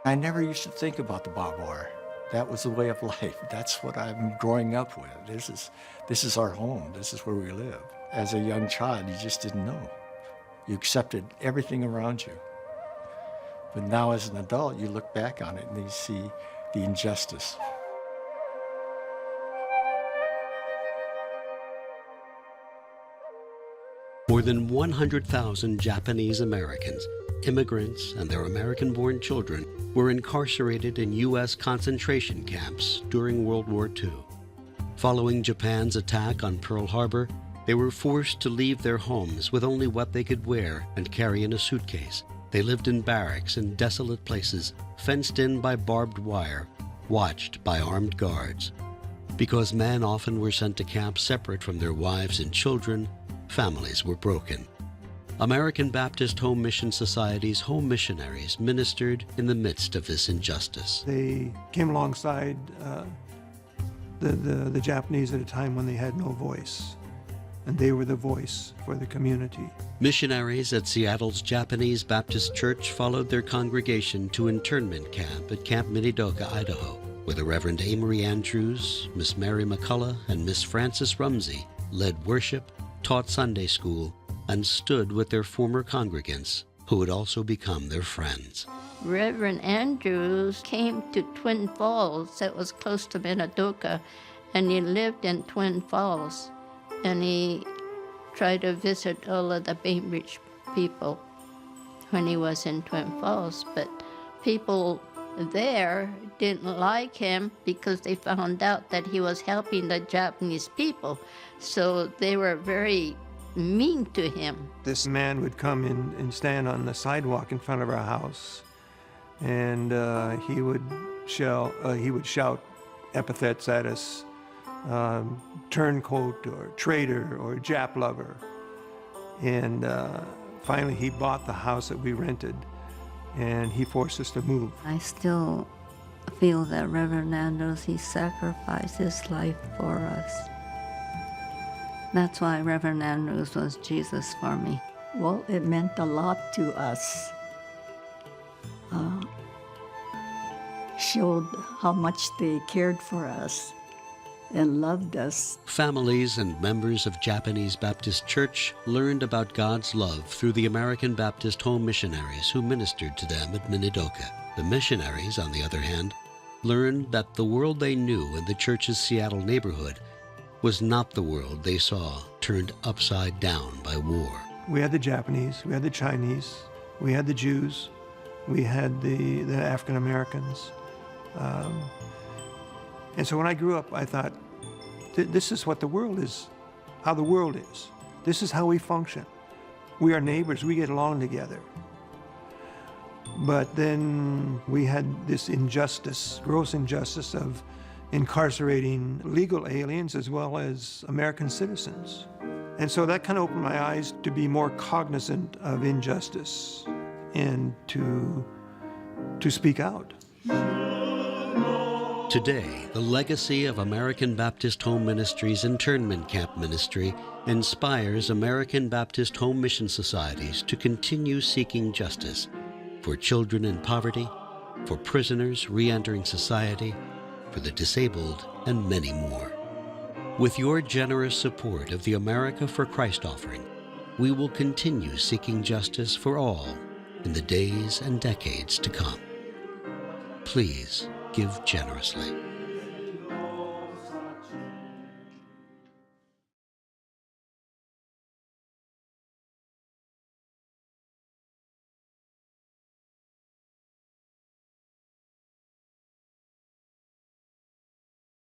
I never used to think about the barbed wire. That was the way of life. That's what I'm growing up with. This is our home. This is where we live. As a young child, you just didn't know. You accepted everything around you. But now as an adult, you look back on it and you see the injustice. More than 100,000 Japanese Americans, immigrants and their American-born children, were incarcerated in U.S. concentration camps during World War II. Following Japan's attack on Pearl Harbor, they were forced to leave their homes with only what they could wear and carry in a suitcase. They lived in barracks in desolate places, fenced in by barbed wire, watched by armed guards. Because men often were sent to camps separate from their wives and children, families were broken. American Baptist Home Mission Society's home missionaries ministered in the midst of this injustice. They came alongside the Japanese at a time when they had no voice, and they were the voice for the community. Missionaries at Seattle's Japanese Baptist Church followed their congregation to internment camp at Camp Minidoka, Idaho, where the Reverend Amory Andrews, Miss Mary McCullough, and Miss Frances Rumsey led worship, taught Sunday school, and stood with their former congregants who would also become their friends. Reverend Andrews came to Twin Falls, that was close to Minidoka, and he lived in Twin Falls. And he tried to visit all of the Bainbridge people when he was in Twin Falls, but people there didn't like him because they found out that he was helping the Japanese people, so they were very mean to him. This man would come in and stand on the sidewalk in front of our house, and he would shout epithets at us, turncoat or traitor or Jap lover. And finally he bought the house that we rented, and he forced us to move. I still feel that Reverend Andrews, he sacrificed his life for us. That's why Reverend Andrews was Jesus for me. Well, it meant a lot to us. Showed how much they cared for us and loved us. Families and members of Japanese Baptist Church learned about God's love through the American Baptist home missionaries who ministered to them at Minidoka. The missionaries, on the other hand, learned that the world they knew in the church's Seattle neighborhood was not the world they saw turned upside down by war. We had the Japanese, we had the Chinese, we had the Jews, we had the African Americans. And so when I grew up, I thought, this is what the world is, how the world is. This is how we function. We are neighbors, we get along together. But then we had this injustice, gross injustice of incarcerating legal aliens as well as American citizens. And so that kind of opened my eyes to be more cognizant of injustice and to speak out. Today, the legacy of American Baptist Home Ministry's internment camp ministry inspires American Baptist Home Mission Societies to continue seeking justice for children in poverty, for prisoners re-entering society, for the disabled, and many more. With your generous support of the America for Christ offering, we will continue seeking justice for all in the days and decades to come. Please give generously.